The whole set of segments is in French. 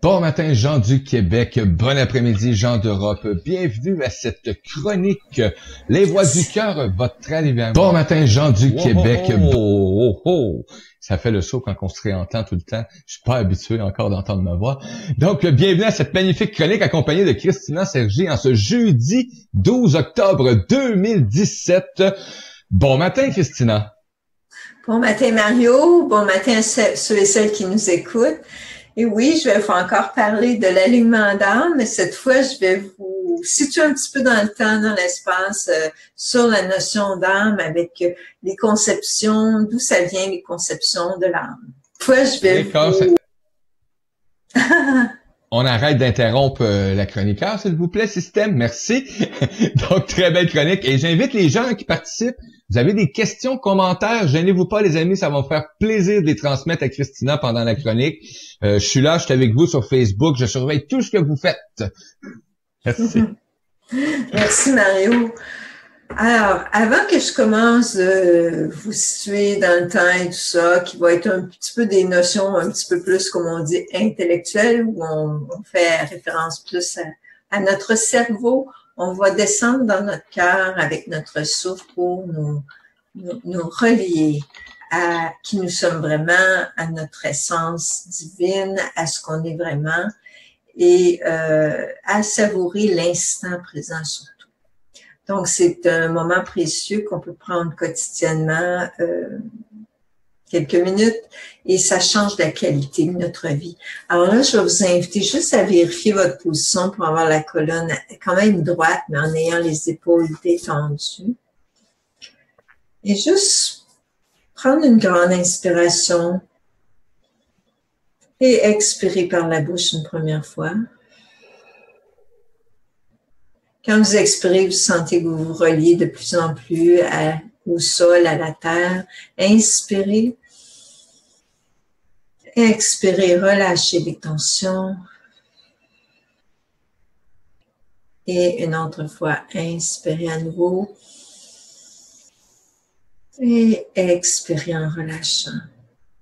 Bon matin, gens du Québec. Bon après-midi, gens d'Europe. Bienvenue à cette chronique. Les voix du cœur, votre aliment. Bon matin, gens du Québec. Ça fait le saut quand on se réentend tout le temps. Je suis pas habitué encore d'entendre ma voix. Donc, bienvenue à cette magnifique chronique accompagnée de Christina Sergi en ce jeudi 12 octobre 2017. Bon matin, Christina. Bon matin, Mario. Bon matin à ceux et celles qui nous écoutent. Et oui, je vais vous encore parler de l'alignement d'âme, mais cette fois, je vais vous situer un petit peu dans le temps, dans l'espace, sur la notion d'âme avec les conceptions, d'où ça vient, les conceptions de l'âme. Cette fois, je vais vous... On arrête d'interrompre la chroniqueur, s'il vous plaît, système. Merci. Donc, très belle chronique. Et j'invite les gens qui participent. Vous avez des questions, commentaires, gênez-vous pas, les amis. Ça va me faire plaisir de les transmettre à Christina pendant la chronique. Je suis là, je suis avec vous sur Facebook. Je surveille tout ce que vous faites. Merci. Merci, Mario. Alors, avant que je commence de vous situer dans le temps et tout ça, qui va être un petit peu des notions un petit peu plus, comme on dit, intellectuelles, où on fait référence plus à notre cerveau, on va descendre dans notre cœur avec notre souffle pour nous relier à qui nous sommes vraiment, à notre essence divine, à ce qu'on est vraiment, et à savourer l'instant présent surtout. Donc, c'est un moment précieux qu'on peut prendre quotidiennement quelques minutes et ça change la qualité de notre vie. Alors là, je vais vous inviter juste à vérifier votre position pour avoir la colonne quand même droite, mais en ayant les épaules détendues. Et juste prendre une grande inspiration et expirer par la bouche une première fois. Quand vous expirez, vous sentez que vous vous reliez de plus en plus au sol, à la terre. Inspirez. Expirez, relâchez les tensions. Et une autre fois, inspirez à nouveau. Et expirez en relâchant.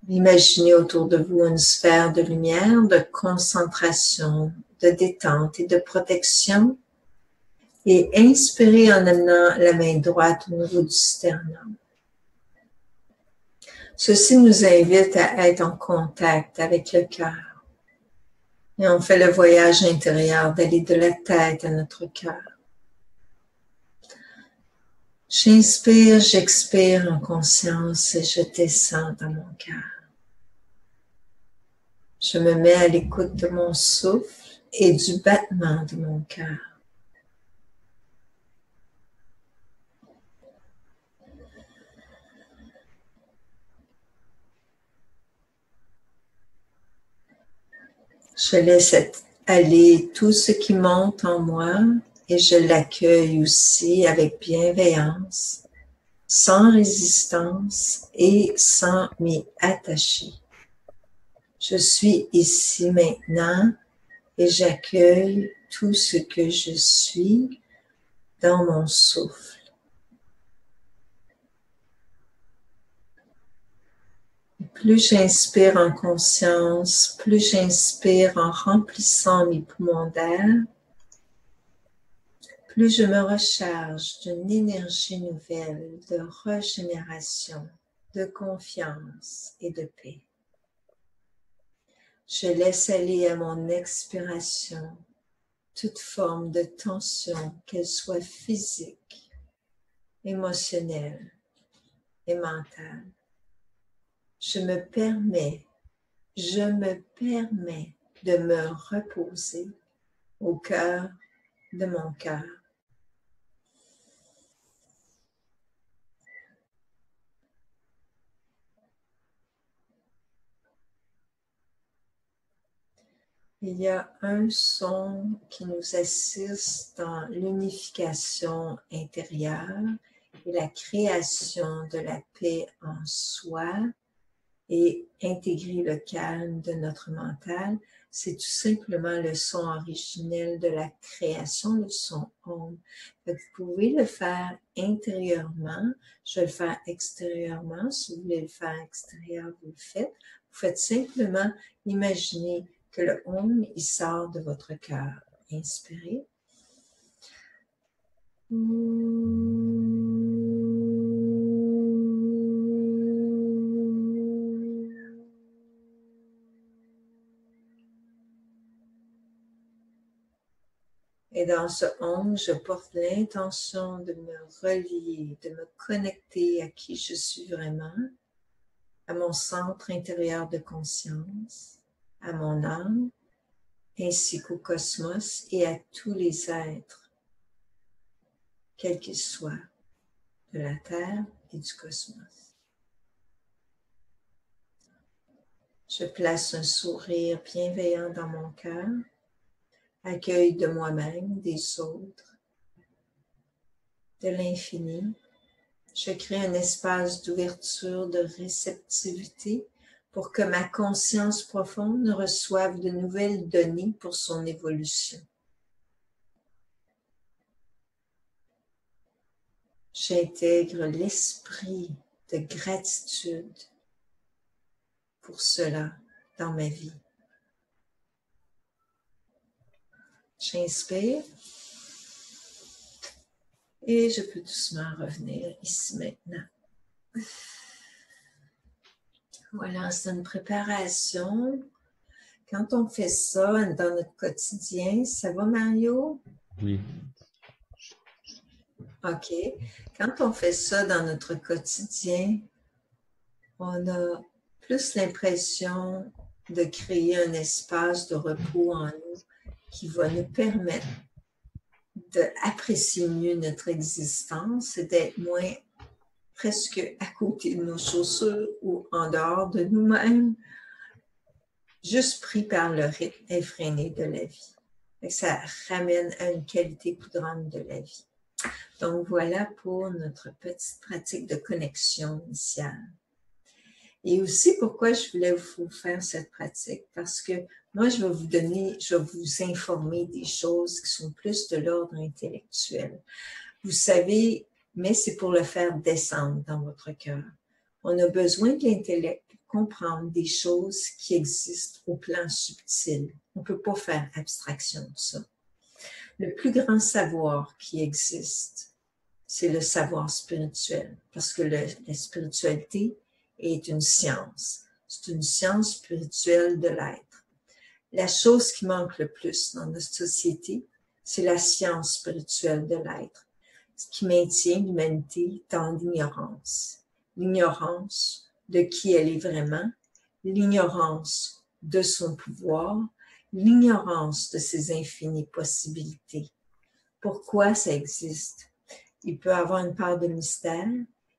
Imaginez autour de vous une sphère de lumière, de concentration, de détente et de protection. Et inspirez en amenant la main droite au niveau du sternum. Ceci nous invite à être en contact avec le cœur. Et on fait le voyage intérieur d'aller de la tête à notre cœur. J'inspire, j'expire en conscience et je descends dans mon cœur. Je me mets à l'écoute de mon souffle et du battement de mon cœur. Je laisse aller tout ce qui monte en moi et je l'accueille aussi avec bienveillance, sans résistance et sans m'y attacher. Je suis ici maintenant et j'accueille tout ce que je suis dans mon souffle. Plus j'inspire en conscience, plus j'inspire en remplissant mes poumons d'air, plus je me recharge d'une énergie nouvelle de régénération, de confiance et de paix. Je laisse aller à mon expiration toute forme de tension, qu'elle soit physique, émotionnelle et mentale. Je me permets de me reposer au cœur de mon cœur. Il y a un son qui nous assiste dans l'unification intérieure et la création de la paix en soi et intégrer le calme de notre mental. C'est tout simplement le son originel de la création, le son Om. Vous pouvez le faire intérieurement, je vais le faire extérieurement. Si vous voulez le faire extérieur, vous le faites. Vous faites simplement imaginer que le Om, il sort de votre cœur. Inspirez. Et dans ce Om, je porte l'intention de me relier, de me connecter à qui je suis vraiment, à mon centre intérieur de conscience, à mon âme, ainsi qu'au cosmos et à tous les êtres, quels qu'ils soient, de la Terre et du cosmos. Je place un sourire bienveillant dans mon cœur, accueil de moi-même, des autres, de l'infini. Je crée un espace d'ouverture, de réceptivité pour que ma conscience profonde reçoive de nouvelles données pour son évolution. J'intègre l'esprit de gratitude pour cela dans ma vie. J'inspire et je peux doucement revenir ici maintenant. Voilà, c'est une préparation. Quand on fait ça dans notre quotidien, ça va Mario? Oui. OK. Quand on fait ça dans notre quotidien, on a plus l'impression de créer un espace de repos en nous qui va nous permettre d'apprécier mieux notre existence et d'être moins presque à côté de nos chaussures ou en dehors de nous-mêmes, juste pris par le rythme effréné de la vie. Et ça ramène à une qualité plus grande de la vie. Donc voilà pour notre petite pratique de connexion initiale. Et aussi pourquoi je voulais vous faire cette pratique, parce que moi je vais vous informer des choses qui sont plus de l'ordre intellectuel. Vous savez, mais c'est pour le faire descendre dans votre cœur. On a besoin de l'intellect pour comprendre des choses qui existent au plan subtil. On ne peut pas faire abstraction de ça. Le plus grand savoir qui existe, c'est le savoir spirituel, parce que la spiritualité est une science. C'est une science spirituelle de l'être. La chose qui manque le plus dans notre société, c'est la science spirituelle de l'être, ce qui maintient l'humanité dans l'ignorance. L'ignorance de qui elle est vraiment, l'ignorance de son pouvoir, l'ignorance de ses infinies possibilités. Pourquoi ça existe? Il peut avoir une part de mystère,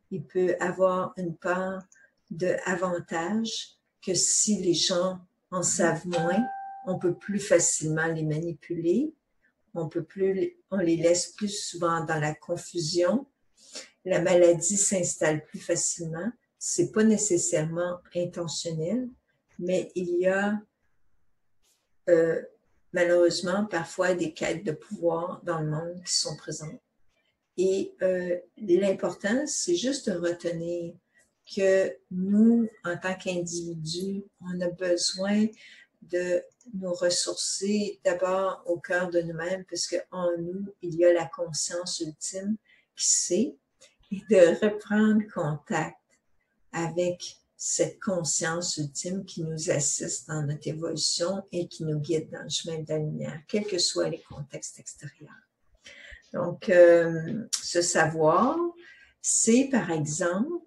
il peut avoir une part d'avantage que si les gens en savent moins, on peut plus facilement les manipuler, on les laisse plus souvent dans la confusion, la maladie s'installe plus facilement, c'est pas nécessairement intentionnel, mais il y a malheureusement parfois des quêtes de pouvoir dans le monde qui sont présentes. Et l'important, c'est juste de retenir que nous, en tant qu'individus, on a besoin de nous ressourcer d'abord au cœur de nous-mêmes, parce qu'en nous, il y a la conscience ultime qui sait, et de reprendre contact avec cette conscience ultime qui nous assiste dans notre évolution et qui nous guide dans le chemin de la lumière, quels que soient les contextes extérieurs. Donc, ce savoir, c'est par exemple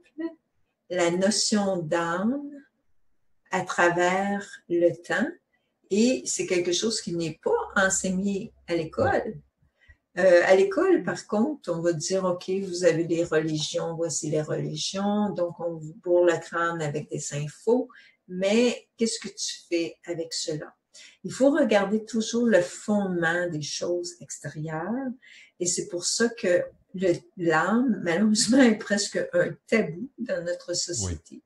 la notion d'âme à travers le temps, et c'est quelque chose qui n'est pas enseigné à l'école. À l'école, par contre, on va dire, OK, vous avez des religions, voici les religions, donc on vous bourre le crâne avec des infos, mais qu'est-ce que tu fais avec cela? Il faut regarder toujours le fondement des choses extérieures, et c'est pour ça que l'âme, malheureusement, est presque un tabou dans notre société. Oui.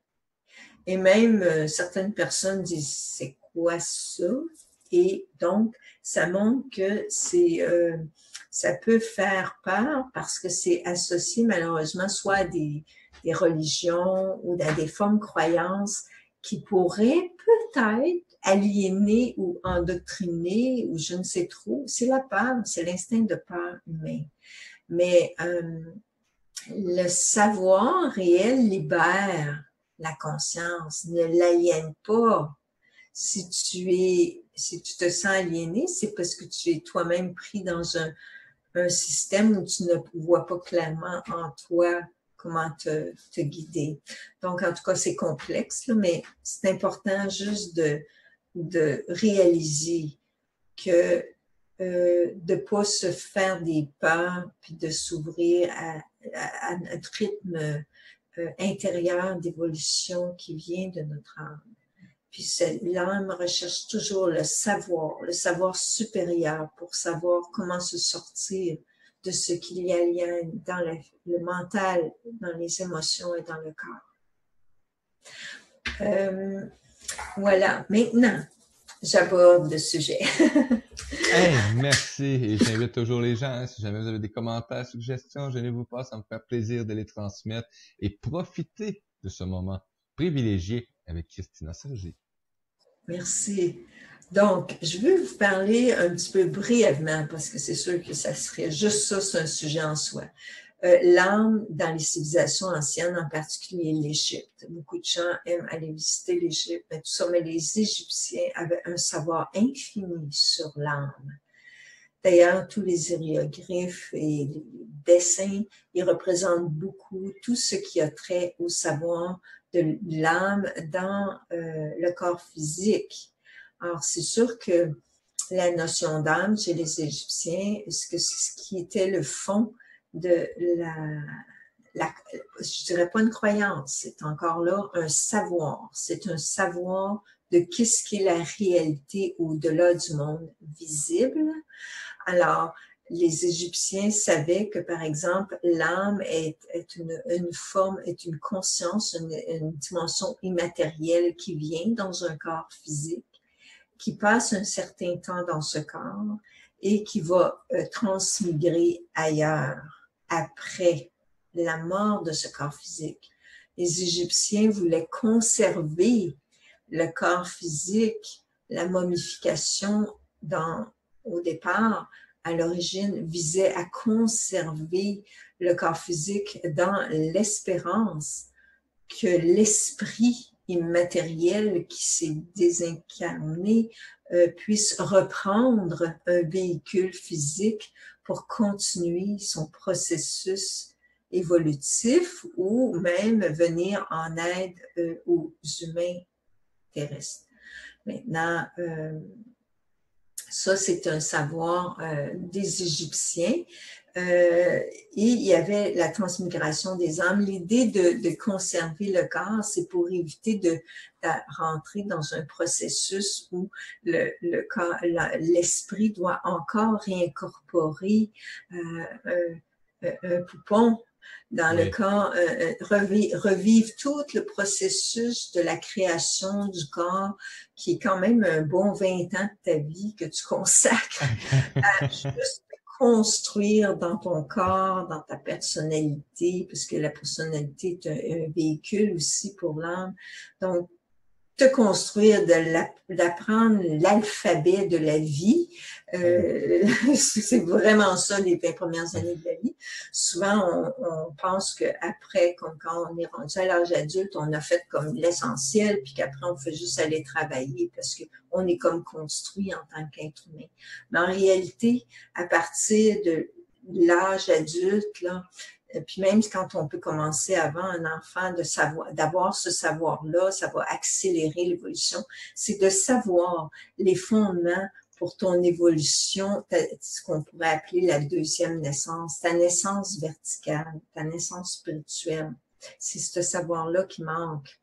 Et même certaines personnes disent, c'est quoi ça? Et donc, ça montre que ça peut faire peur parce que c'est associé malheureusement soit à des religions ou à des formes de croyances qui pourrait peut-être aliéner ou endoctriner ou je ne sais trop. C'est la peur, c'est l'instinct de peur humain. Mais le savoir réel libère la conscience, ne l'aliène pas. Si tu te sens aliéné, c'est parce que tu es toi-même pris dans un système où tu ne vois pas clairement en toi comment te guider. Donc, en tout cas, c'est complexe, là, mais c'est important juste de réaliser que de pas se faire des peurs puis de s'ouvrir à notre rythme intérieur d'évolution qui vient de notre âme. Puis l'âme recherche toujours le savoir supérieur pour savoir comment se sortir de ce qu'il y a dans le mental, dans les émotions et dans le corps. Voilà, maintenant, j'aborde le sujet. Hey, merci. Et j'invite toujours les gens, hein, si jamais vous avez des commentaires, suggestions, gênez-vous pas, ça me fait plaisir de les transmettre et profiter de ce moment privilégié avec Christina Sergi. Merci. Donc, je vais vous parler un petit peu brièvement, parce que c'est sûr que ça serait juste ça, c'est un sujet en soi. L'âme dans les civilisations anciennes, en particulier l'Égypte. Beaucoup de gens aiment aller visiter l'Égypte, mais tout ça, mais les Égyptiens avaient un savoir infini sur l'âme. D'ailleurs, tous les hiéroglyphes et les dessins, ils représentent beaucoup tout ce qui a trait au savoir de l'âme dans le corps physique. Alors, c'est sûr que la notion d'âme chez les Égyptiens, c'est ce qui était le fond de je dirais pas une croyance, c'est encore là un savoir. C'est un savoir de qu'est-ce qui est la réalité au-delà du monde visible. Alors, les Égyptiens savaient que, par exemple, l'âme est une forme, est une conscience, une dimension immatérielle qui vient dans un corps physique, qui passe un certain temps dans ce corps et qui va transmigrer ailleurs après la mort de ce corps physique. Les Égyptiens voulaient conserver le corps physique, la momification au départ, à l'origine, visait à conserver le corps physique dans l'espérance que l'esprit immatériel qui s'est désincarné puisse reprendre un véhicule physique pour continuer son processus évolutif ou même venir en aide aux humains terrestres. Maintenant, ça, c'est un savoir des Égyptiens. Et il y avait la transmigration des âmes. L'idée de conserver le corps, c'est pour éviter de rentrer dans un processus où l'esprit doit encore réincorporer un poupon dans le corps, revivre tout le processus de la création du corps, qui est quand même un bon 20 ans de ta vie que tu consacres à juste construire dans ton corps, dans ta personnalité, parce que la personnalité est un véhicule aussi pour l'âme. Donc, te construire, d'apprendre l'alphabet de la vie. C'est vraiment ça, les 20 premières années de la vie. Souvent, on pense qu'après, comme quand on est rendu à l'âge adulte, on a fait comme l'essentiel, puis qu'après, on fait juste aller travailler parce qu'on est comme construit en tant qu'être humain. Mais en réalité, à partir de l'âge adulte, là, puis même quand on peut commencer avant un enfant d'avoir ce savoir-là, ça va accélérer l'évolution, c'est de savoir les fondements pour ton évolution, ce qu'on pourrait appeler la deuxième naissance, ta naissance verticale, ta naissance spirituelle. C'est ce savoir-là qui manque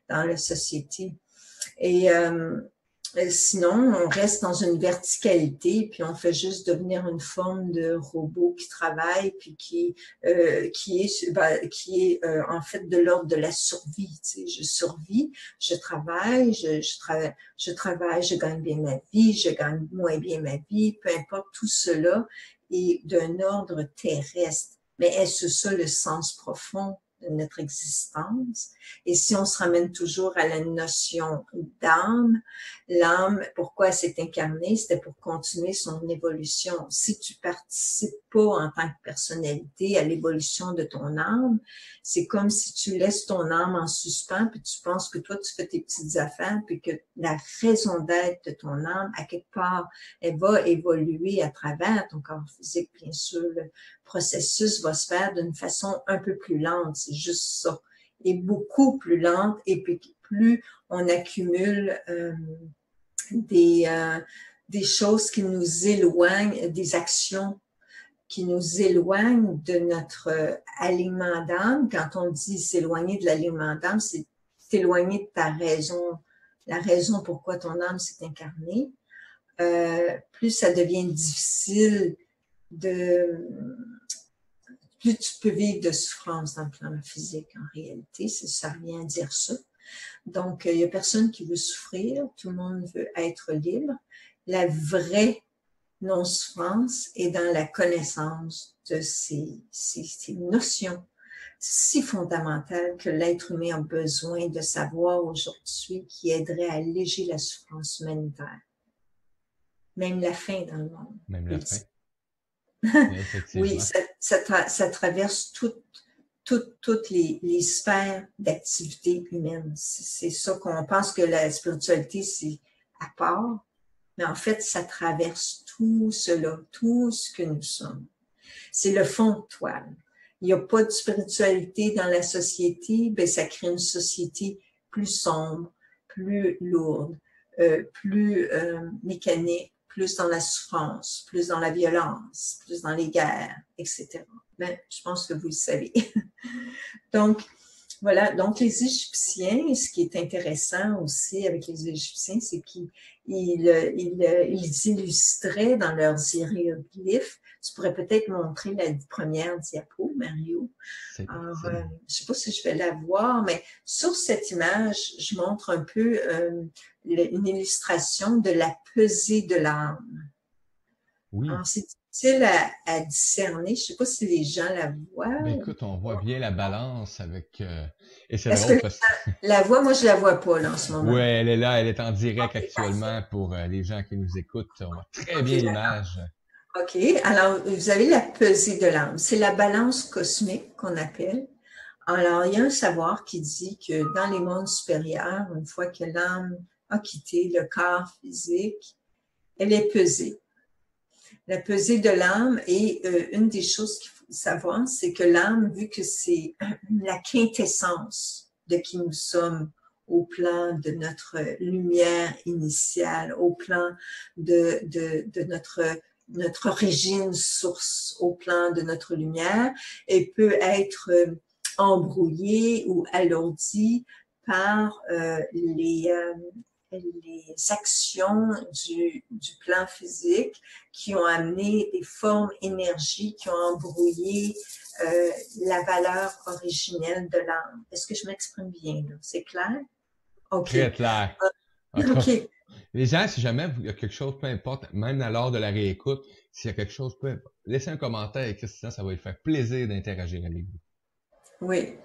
dans la société. Et sinon, on reste dans une verticalité, puis on fait juste devenir une forme de robot qui travaille, puis qui est en fait de l'ordre de la survie. Tu sais, je survis, je travaille, je gagne bien ma vie, je gagne moins bien ma vie, peu importe, tout cela est d'un ordre terrestre. Mais est-ce ça le sens profond notre existence. Et si on se ramène toujours à la notion d'âme, l'âme, pourquoi elle s'est incarnée? C'était pour continuer son évolution. Si tu participes pas en tant que personnalité à l'évolution de ton âme, c'est comme si tu laisses ton âme en suspens, puis tu penses que toi, tu fais tes petites affaires, puis que la raison d'être de ton âme, à quelque part, elle va évoluer à travers ton corps physique, bien sûr. Le processus va se faire d'une façon un peu plus lente, c'est juste ça. Et beaucoup plus lente, et puis plus on accumule des choses qui nous éloignent, des actions qui nous éloignent de notre alignement d'âme. Quand on dit s'éloigner de l'alignement d'âme, c'est s'éloigner de ta raison, la raison pourquoi ton âme s'est incarnée. Plus ça devient difficile plus tu peux vivre de souffrance dans le plan physique en réalité, ça revient à dire ça. Donc, il y a personne qui veut souffrir, tout le monde veut être libre. La vraie non-souffrance est dans la connaissance de ces notions si fondamentales que l'être humain a besoin de savoir aujourd'hui qui aiderait à alléger la souffrance humanitaire. Même la faim dans le monde. Même la faim. Oui, ça traverse toutes les sphères d'activité humaine. C'est ça qu'on pense que la spiritualité, c'est à part. Mais en fait, ça traverse tout cela, tout ce que nous sommes. C'est le fond de toile. Il n'y a pas de spiritualité dans la société, ben ça crée une société plus sombre, plus lourde, plus mécanique, plus dans la souffrance, plus dans la violence, plus dans les guerres, etc. Ben, je pense que vous le savez. Donc, voilà. Donc, les Égyptiens, ce qui est intéressant aussi avec les Égyptiens, c'est qu'ils illustraient dans leurs hiéroglyphes. Tu pourrais peut-être montrer la première diapo, Mario. Alors, je ne sais pas si je vais la voir, mais sur cette image, je montre un peu une illustration de la pesée de l'âme. Oui. Alors, c'est difficile à discerner. Je ne sais pas si les gens la voient. Ben écoute, on voit bien la balance avec... Et c'est Est-ce drôle que parce la voix, moi, je la vois pas là en ce moment. Oui, elle est là, elle est en direct actuellement pour les gens qui nous écoutent. On voit très bien l'image. OK. Alors, vous avez la pesée de l'âme. C'est la balance cosmique qu'on appelle. Alors, il y a un savoir qui dit que dans les mondes supérieurs, une fois que l'âme a quitté le corps physique, elle est pesée. La pesée de l'âme est une des choses qu'il faut savoir, c'est que l'âme, vu que c'est la quintessence de qui nous sommes au plan de notre lumière initiale, au plan de notre origine source, au plan de notre lumière, et peut être embrouillée ou alourdie par les actions du plan physique qui ont amené des formes énergie qui ont embrouillé la valeur originelle de l'âme. Est-ce que je m'exprime bien, là? C'est clair? OK. Très clair. OK. Les gens, si jamais il y a quelque chose, peu importe, même à l'heure de la réécoute, s'il y a quelque chose, peu importe, laissez un commentaire et Christian, ça va lui faire plaisir d'interagir avec vous. Oui.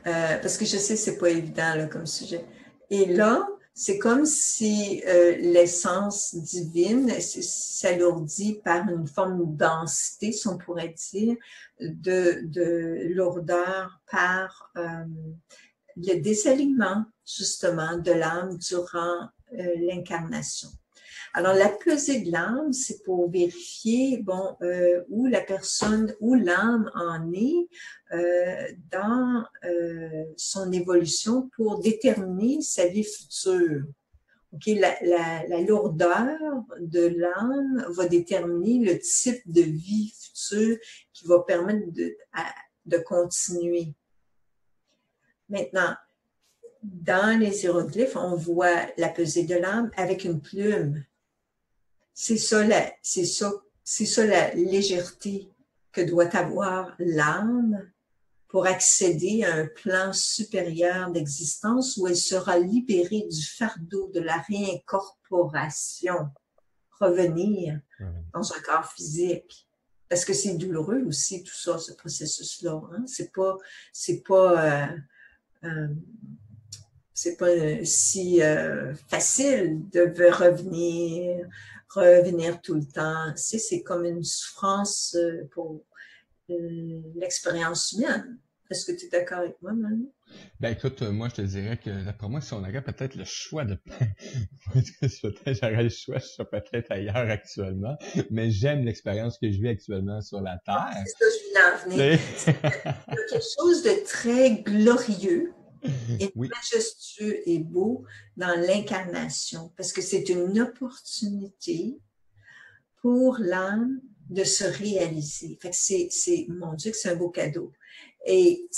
Parce que je sais que c'est pas évident là, comme sujet. Et là, c'est comme si l'essence divine s'alourdit par une forme de densité, si on pourrait dire, de lourdeur par le désalignement, justement, de l'âme durant l'incarnation. Alors, la pesée de l'âme, c'est pour vérifier, où la personne, où l'âme en est dans son évolution pour déterminer sa vie future. OK, la lourdeur de l'âme va déterminer le type de vie future qui va permettre de continuer. Maintenant, dans les hiéroglyphes, on voit la pesée de l'âme avec une plume. C'est ça la légèreté que doit avoir l'âme pour accéder à un plan supérieur d'existence où elle sera libérée du fardeau de la réincorporation, revenir dans un corps physique. parce que c'est douloureux aussi tout ça, ce processus-là. Hein? C'est pas euh, c'est pas si facile de revenir tout le temps. C'est comme une souffrance pour l'expérience humaine. Est-ce que tu es d'accord avec moi, Manu? Ben écoute, moi je te dirais que d'après moi, si on aurait peut-être le choix de peut-être j'aurais le choix, je serais peut-être ailleurs actuellement, mais j'aime l'expérience que je vis actuellement sur la Terre. C'est ça, je voulais en venir. Il y a quelque chose de très glorieux et Oui. majestueux et beau dans l'incarnation, parce que c'est une opportunité pour l'âme de se réaliser. Fait que mon Dieu, que c'est un beau cadeau. Et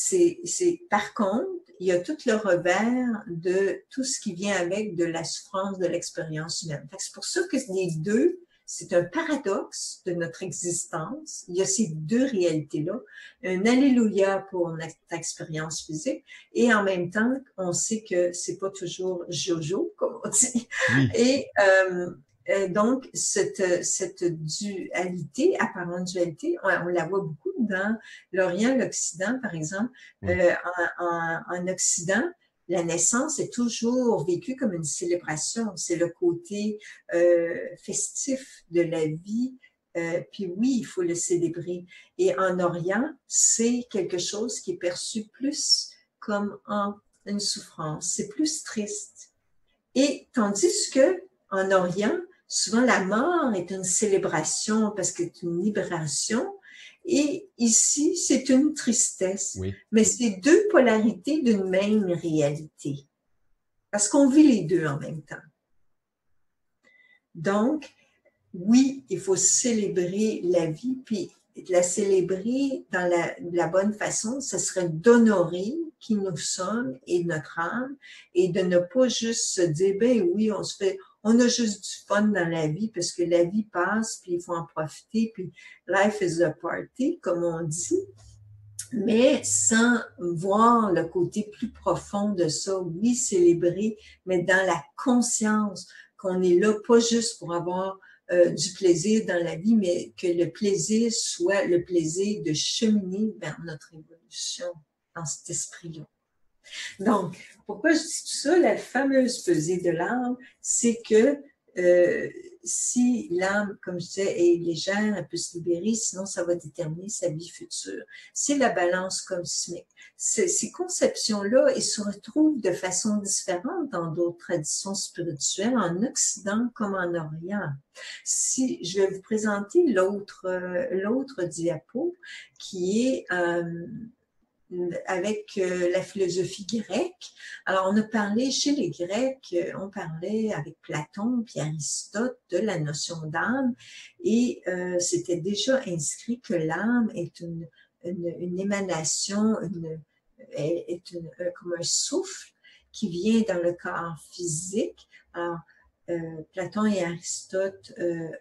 par contre, il y a tout le revers de tout ce qui vient avec de la souffrance de l'expérience humaine. Fait que c'est pour ça que les deux, c'est un paradoxe de notre existence. Il y a ces deux réalités-là. Un alléluia pour notre expérience physique et en même temps, on sait que c'est pas toujours jojo, comme on dit. Oui. Et donc, cette dualité, apparente dualité, on la voit beaucoup dans l'Orient, l'Occident, par exemple. Oui. En Occident, la naissance est toujours vécue comme une célébration. C'est le côté festif de la vie. Puis oui, il faut le célébrer. Et en Orient, c'est quelque chose qui est perçu plus comme une souffrance. C'est plus triste. Et tandis que en Orient, souvent la mort est une célébration parce que c'est une libération. Et ici, c'est une tristesse. Oui. Mais c'est deux polarités d'une même réalité. Parce qu'on vit les deux en même temps. Donc, oui, il faut célébrer la vie, puis la célébrer dans la bonne façon, ce serait d'honorer qui nous sommes et notre âme, et de ne pas juste se dire, ben oui, on a juste du fun dans la vie, parce que la vie passe, puis il faut en profiter, puis life is a party, comme on dit, mais sans voir le côté plus profond de ça. Oui, célébrer, mais dans la conscience qu'on est là, pas juste pour avoir du plaisir dans la vie, mais que le plaisir soit le plaisir de cheminer vers notre évolution dans cet esprit-là. Donc, pourquoi je dis tout ça? La fameuse pesée de l'âme, c'est que si l'âme, comme je disais, est légère, elle peut se libérer, sinon ça va déterminer sa vie future. C'est la balance cosmique. Ces conceptions-là, elles se retrouvent de façon différente dans d'autres traditions spirituelles, en Occident comme en Orient. Si je vais vous présenter l'autre diapo, qui est avec la philosophie grecque. Alors, on a parlé chez les Grecs, on parlait avec Platon puis Aristote de la notion d'âme et c'était déjà inscrit que l'âme est une émanation, comme un souffle qui vient dans le corps physique. Alors, Platon et Aristote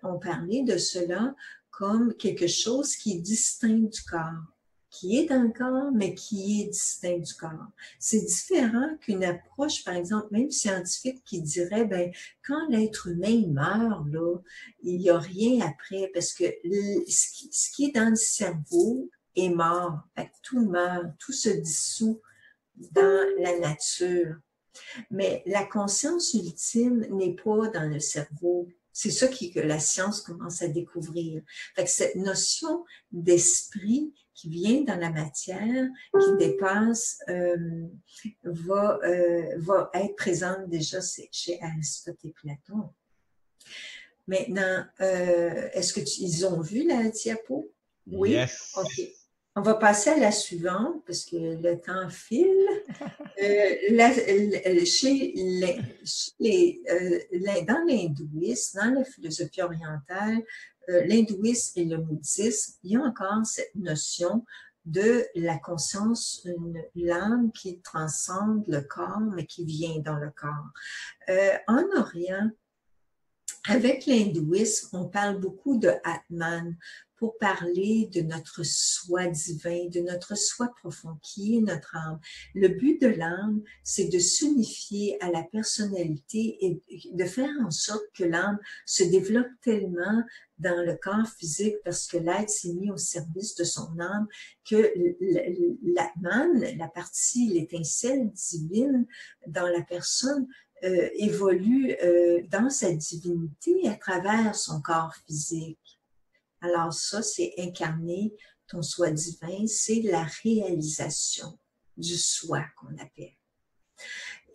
ont parlé de cela comme quelque chose qui est distinct du corps, qui est dans le corps, mais qui est distinct du corps. C'est différent qu'une approche, par exemple, même scientifique, qui dirait, ben, quand l'être humain meurt, là, il n'y a rien après, parce que ce qui est dans le cerveau est mort. Fait que tout meurt, tout se dissout dans la nature. Mais la conscience ultime n'est pas dans le cerveau. C'est ça que la science commence à découvrir. Fait que cette notion d'esprit qui vient dans la matière, qui dépasse, va être présente déjà chez Aristote et Platon. Maintenant, est-ce que ils ont vu la diapo? Oui? Yes. OK. On va passer à la suivante, parce que le temps file. Dans l'hindouisme, dans la philosophie orientale, l'hindouisme et le bouddhisme, il y a encore cette notion de la conscience, l'âme qui transcende le corps, mais qui vient dans le corps. En Orient, avec l'hindouisme, on parle beaucoup de Atman pour parler de notre soi divin, de notre soi profond, qui est notre âme. Le but de l'âme, c'est de s'unifier à la personnalité et de faire en sorte que l'âme se développe tellement dans le corps physique parce que l'être s'est mis au service de son âme, que l'Atman, la partie, l'étincelle divine dans la personne, évolue dans sa divinité à travers son corps physique. Alors ça, c'est incarner ton soi divin, c'est la réalisation du soi qu'on appelle.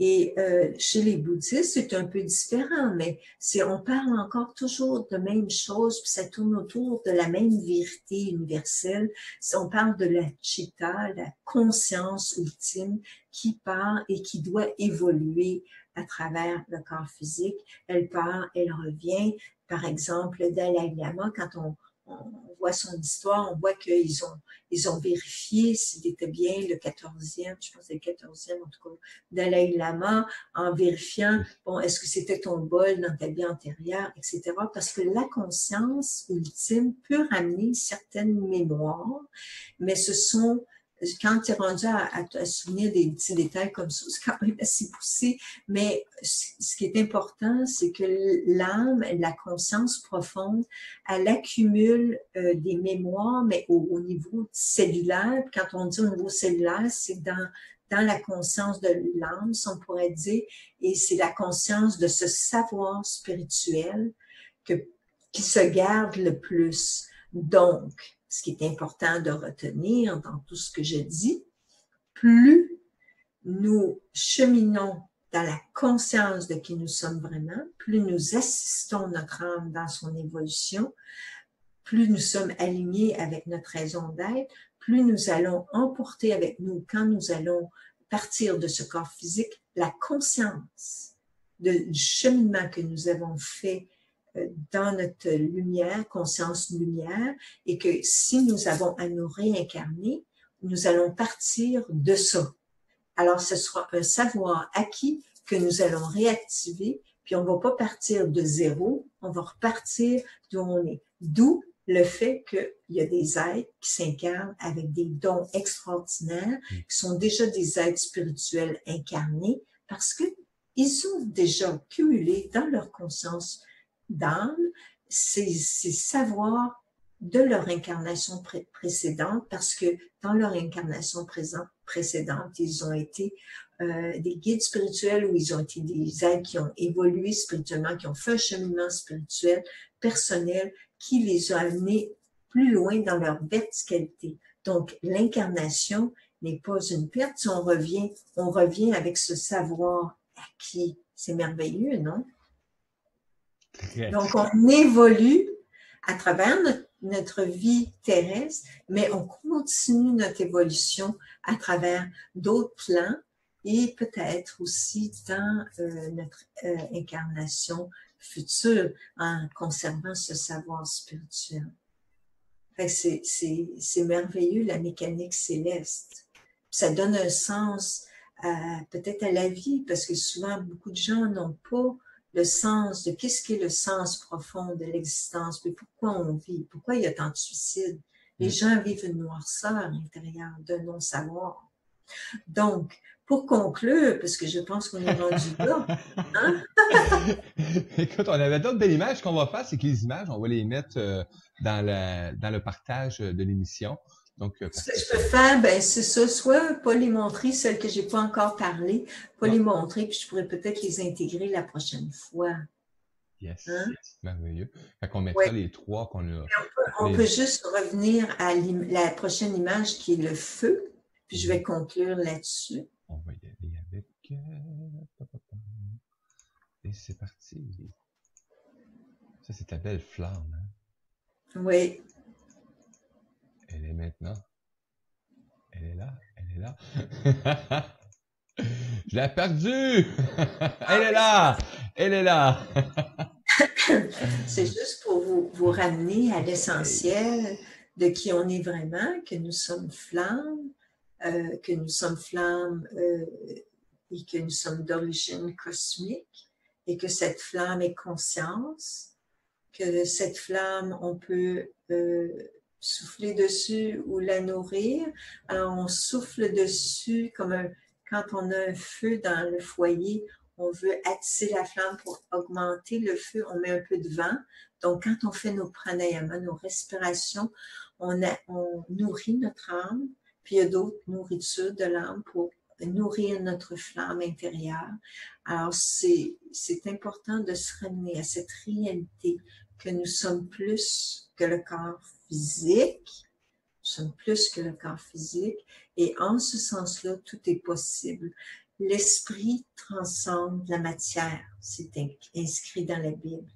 Et chez les bouddhistes, c'est un peu différent, mais on parle encore toujours de même chose, puis ça tourne autour de la même vérité universelle. On parle de la chitta, la conscience ultime qui part et qui doit évoluer à travers le corps physique. Elle part, elle revient. Par exemple, le Dalai Lama, quand on voit son histoire, on voit qu'ils ont vérifié s'il était bien le 14e, je pense que c'est le 14e en tout cas, Dalai Lama, en vérifiant, bon, est-ce que c'était ton bol dans ta vie antérieure, etc. Parce que la conscience ultime peut ramener certaines mémoires, mais ce sont, quand tu es rendu à te souvenir des petits détails comme ça, c'est quand même assez poussé, mais ce qui est important, c'est que l'âme, la conscience profonde, elle accumule des mémoires, mais au niveau cellulaire. Quand on dit au niveau cellulaire, c'est dans la conscience de l'âme, si on pourrait dire, et c'est la conscience de ce savoir spirituel qui se garde le plus. Donc, ce qui est important de retenir dans tout ce que je dis, plus nous cheminons dans la conscience de qui nous sommes vraiment, plus nous assistons notre âme dans son évolution, plus nous sommes alignés avec notre raison d'être, plus nous allons emporter avec nous, quand nous allons partir de ce corps physique, la conscience du cheminement que nous avons fait dans notre lumière, conscience lumière, et que si nous avons à nous réincarner, nous allons partir de ça. Alors, ce sera un savoir acquis que nous allons réactiver, puis on ne va pas partir de zéro, on va repartir d'où on est. D'où le fait qu'il y a des êtres qui s'incarnent avec des dons extraordinaires, qui sont déjà des êtres spirituels incarnés, parce qu'ils ont déjà cumulé dans leur conscience d'âme ces savoirs de leur incarnation précédente, parce que dans leur incarnation précédente, ils ont été des guides spirituels ou ils ont été des êtres qui ont évolué spirituellement, qui ont fait un cheminement spirituel personnel qui les a amenés plus loin dans leur verticalité. Donc, l'incarnation n'est pas une perte. Si on revient avec ce savoir acquis. C'est merveilleux, non? Donc, on évolue à travers notre vie terrestre, mais on continue notre évolution à travers d'autres plans et peut-être aussi dans notre incarnation future en conservant ce savoir spirituel. C'est merveilleux, la mécanique céleste. Ça donne un sens peut-être à la vie, parce que souvent, beaucoup de gens n'ont pas le sens de qu'est-ce qui est le sens profond de l'existence, puis pourquoi on vit, pourquoi il y a tant de suicides. Les gens vivent une noirceur à l'intérieur de non-savoir. Donc, pour conclure, parce que je pense qu'on est rendu là, hein? Écoute, on avait d'autres belles images. Ce qu'on va faire, c'est que les images, on va les mettre dans le partage de l'émission. Donc, ce que je peux faire, ben c'est ça, soit pas les montrer, celles que j'ai pas encore parlé, pas les montrer, puis je pourrais peut-être les intégrer la prochaine fois. Yes, merveilleux. Fait qu'on mettra les trois qu'on a. On peut juste revenir à la prochaine image qui est le feu, puis je vais conclure là-dessus. On va y aller avec... Et c'est parti. Ça, c'est ta belle flamme, hein? Oui. Elle est maintenant. Elle est là. Elle est là. Je l'ai perdue! Elle est là! Elle est là! C'est juste pour vous ramener à l'essentiel de qui on est vraiment, que nous sommes flammes, et que nous sommes d'origine cosmique, et que cette flamme est conscience, que cette flamme, on peut souffler dessus ou la nourrir. Alors, on souffle dessus comme quand on a un feu dans le foyer, on veut attiser la flamme pour augmenter le feu, on met un peu de vent. Donc, quand on fait nos pranayama, nos respirations, on nourrit notre âme, puis il y a d'autres nourritures de l'âme pour nourrir notre flamme intérieure. Alors, c'est important de se ramener à cette réalité que nous sommes plus que le corps physique. Nous sommes plus que le corps physique. Et en ce sens-là, tout est possible. L'esprit transcende la matière. C'est inscrit dans la Bible.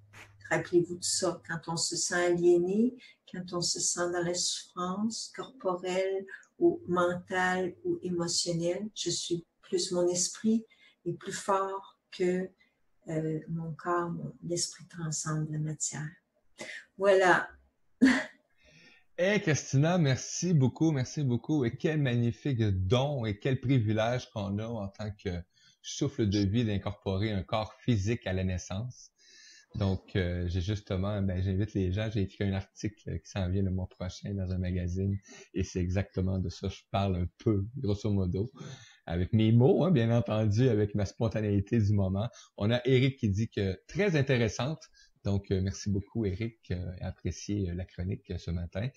Rappelez-vous de ça. Quand on se sent aliéné, quand on se sent dans la souffrance corporelle ou mentale ou émotionnelle, je suis plus, mon esprit est plus fort que mon corps, l'esprit transcende la matière. Voilà. Hey Christina, merci beaucoup. Et quel magnifique don et quel privilège qu'on a en tant que souffle de vie d'incorporer un corps physique à la naissance. Donc, j'ai justement, j'invite les gens, j'ai écrit un article qui s'en vient le mois prochain dans un magazine et c'est exactement de ça, je parle un peu, grosso modo, avec mes mots, hein, bien entendu, avec ma spontanéité du moment. On a Eric qui dit que très intéressante. Donc, merci beaucoup, Eric, apprécié la chronique ce matin.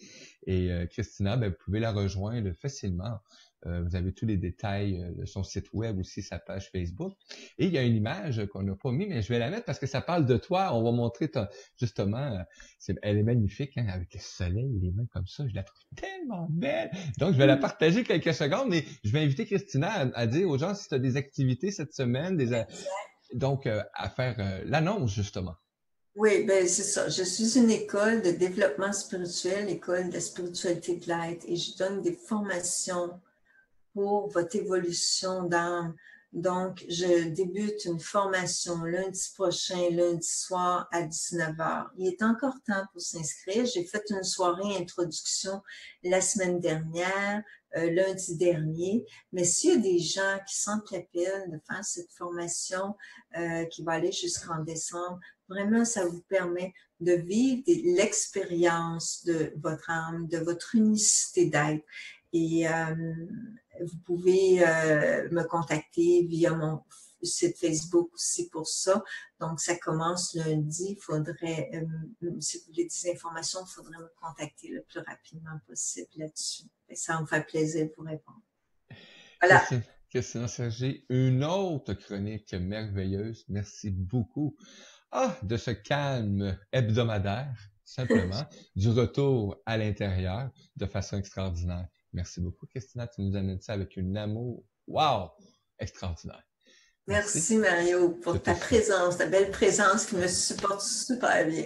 Et Christina, vous pouvez la rejoindre facilement. Vous avez tous les détails de son site web aussi, sa page Facebook. Et il y a une image qu'on n'a pas mis, mais je vais la mettre parce que ça parle de toi. On va montrer justement, elle est magnifique, hein, avec le soleil, les mains comme ça. Je la trouve tellement belle. Donc, je vais la partager quelques secondes, mais je vais inviter Christina à dire aux gens si tu as des activités cette semaine, donc à faire l'annonce, justement. Oui, ben c'est ça. Je suis une école de développement spirituel, école de la spiritualité de l'être, et je donne des formations pour votre évolution d'âme. Donc, je débute une formation lundi prochain, lundi soir à 19h. Il est encore temps pour s'inscrire. J'ai fait une soirée introduction la semaine dernière, lundi dernier. Mais s'il y a des gens qui sentent l'appel de faire cette formation qui va aller jusqu'en décembre, vraiment, ça vous permet de vivre l'expérience de votre âme, de votre unicité d'être. Et vous pouvez me contacter via mon site Facebook aussi pour ça. Donc, ça commence lundi. Il faudrait, si vous voulez des informations, il faudrait me contacter le plus rapidement possible là-dessus. Ça me fait plaisir de vous répondre. Voilà. Christina Sergé, une autre chronique merveilleuse. Merci beaucoup. De ce calme hebdomadaire, simplement, du retour à l'intérieur de façon extraordinaire. Merci beaucoup, Christina. Tu nous amènes ça avec un amour, wow, extraordinaire. Merci Mario pour ta présence, ta belle présence qui me supporte super bien.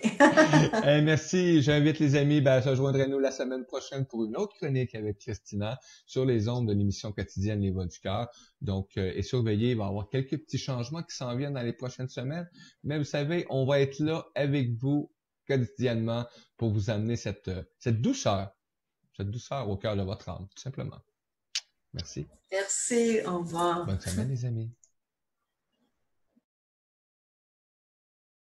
Merci. J'invite les amis, rejoindrez-nous la semaine prochaine pour une autre chronique avec Christina sur les ondes de l'émission quotidienne Les Voix du Cœur. Donc, et surveillez, il va y avoir quelques petits changements qui s'en viennent dans les prochaines semaines. Mais vous savez, on va être là avec vous quotidiennement pour vous amener cette douceur au cœur de votre âme, tout simplement. Merci. Merci, au revoir. Bonne semaine, les amis.